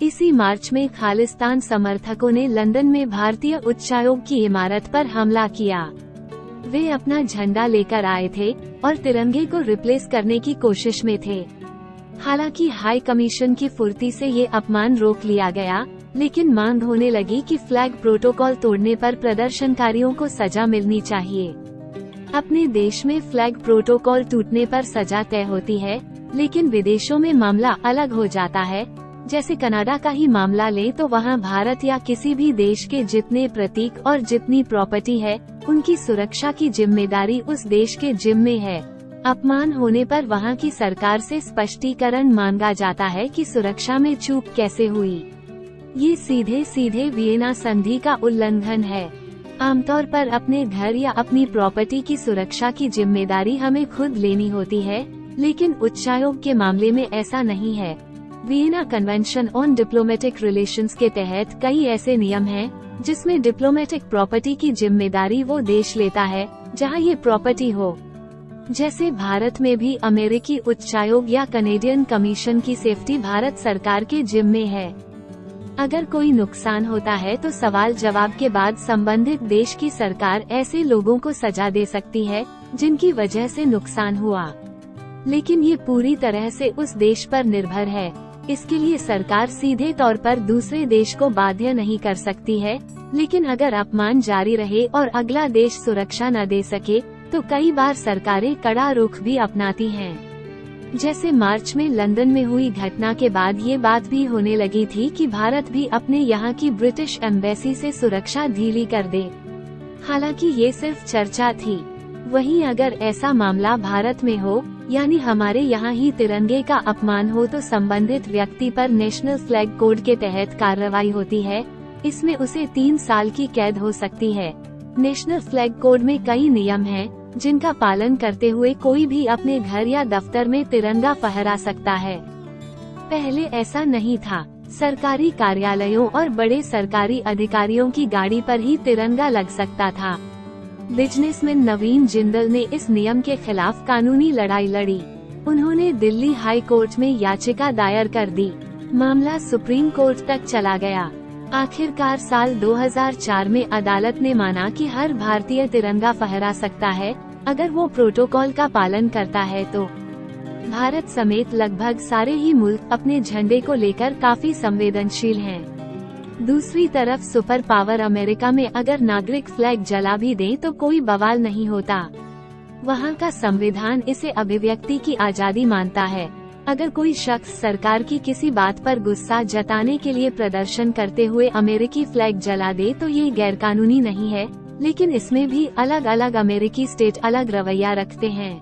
इसी मार्च में खालिस्तान समर्थकों ने लंदन में भारतीय उच्चायोग की इमारत पर हमला किया। वे अपना झंडा लेकर आए थे और तिरंगे को रिप्लेस करने की कोशिश में थे। हालांकि हाई कमीशन की फुर्ती से ये अपमान रोक लिया गया, लेकिन मांग होने लगी कि फ्लैग प्रोटोकॉल तोड़ने पर प्रदर्शनकारियों को सजा मिलनी चाहिए। अपने देश में फ्लैग प्रोटोकॉल टूटने पर सजा तय होती है, लेकिन विदेशों में मामला अलग हो जाता है। जैसे कनाडा का ही मामला लें तो वहाँ भारत या किसी भी देश के जितने प्रतीक और जितनी प्रॉपर्टी है, उनकी सुरक्षा की जिम्मेदारी उस देश के जिम्मे है। अपमान होने पर वहाँ की सरकार से स्पष्टीकरण मांगा जाता है कि सुरक्षा में चूक कैसे हुई। ये सीधे सीधे वियना संधि का उल्लंघन है। आमतौर पर अपने घर या अपनी प्रॉपर्टी की सुरक्षा की जिम्मेदारी हमें खुद लेनी होती है, लेकिन उच्चायोग के मामले में ऐसा नहीं है। Vienna convention on diplomatic relations के तहत कई ऐसे नियम हैं, जिसमें डिप्लोमेटिक प्रॉपर्टी की जिम्मेदारी वो देश लेता है जहां ये प्रॉपर्टी हो। जैसे भारत में भी अमेरिकी उच्चायोग या कनेडियन कमीशन की सेफ्टी भारत सरकार के जिम्मे है। अगर कोई नुकसान होता है तो सवाल जवाब के बाद संबंधित देश की सरकार ऐसे लोगों को सजा दे सकती है जिनकी वजह से नुकसान हुआ, लेकिन ये पूरी तरह से उस देश पर निर्भर है। इसके लिए सरकार सीधे तौर पर दूसरे देश को बाध्य नहीं कर सकती है, लेकिन अगर अपमान जारी रहे और अगला देश सुरक्षा न दे सके तो कई बार सरकारें कड़ा रुख भी अपनाती हैं। जैसे मार्च में लंदन में हुई घटना के बाद ये बात भी होने लगी थी कि भारत भी अपने यहाँ की ब्रिटिश एम्बेसी से सुरक्षा ढीली कर दे। हालांकि ये सिर्फ चर्चा थी। वहीं अगर ऐसा मामला भारत में हो, यानी हमारे यहाँ ही तिरंगे का अपमान हो, तो संबंधित व्यक्ति पर नेशनल फ्लैग कोड के तहत कार्रवाई होती है। इसमें उसे 3 साल की कैद हो सकती है। नेशनल फ्लैग कोड में कई नियम हैं, जिनका पालन करते हुए कोई भी अपने घर या दफ्तर में तिरंगा फहरा सकता है। पहले ऐसा नहीं था। सरकारी कार्यालयों और बड़े सरकारी अधिकारियों की गाड़ी पर ही तिरंगा लग सकता था। बिजनेसमैन नवीन जिंदल ने इस नियम के खिलाफ कानूनी लड़ाई लड़ी। उन्होंने दिल्ली हाई कोर्ट में याचिका दायर कर दी। मामला सुप्रीम कोर्ट तक चला गया। आखिरकार साल 2004 में अदालत ने माना कि हर भारतीय तिरंगा फहरा सकता है, अगर वो प्रोटोकॉल का पालन करता है तो। भारत समेत लगभग सारे ही मुल्क अपने झंडे को लेकर काफी संवेदनशील हैं। दूसरी तरफ सुपर पावर अमेरिका में अगर नागरिक फ्लैग जला भी दें तो कोई बवाल नहीं होता। वहाँ का संविधान इसे अभिव्यक्ति की आज़ादी मानता है। अगर कोई शख्स सरकार की किसी बात पर गुस्सा जताने के लिए प्रदर्शन करते हुए अमेरिकी फ्लैग जला दे तो ये गैरकानूनी नहीं है, लेकिन इसमें भी अलग अलग अमेरिकी स्टेट अलग रवैया रखते हैं।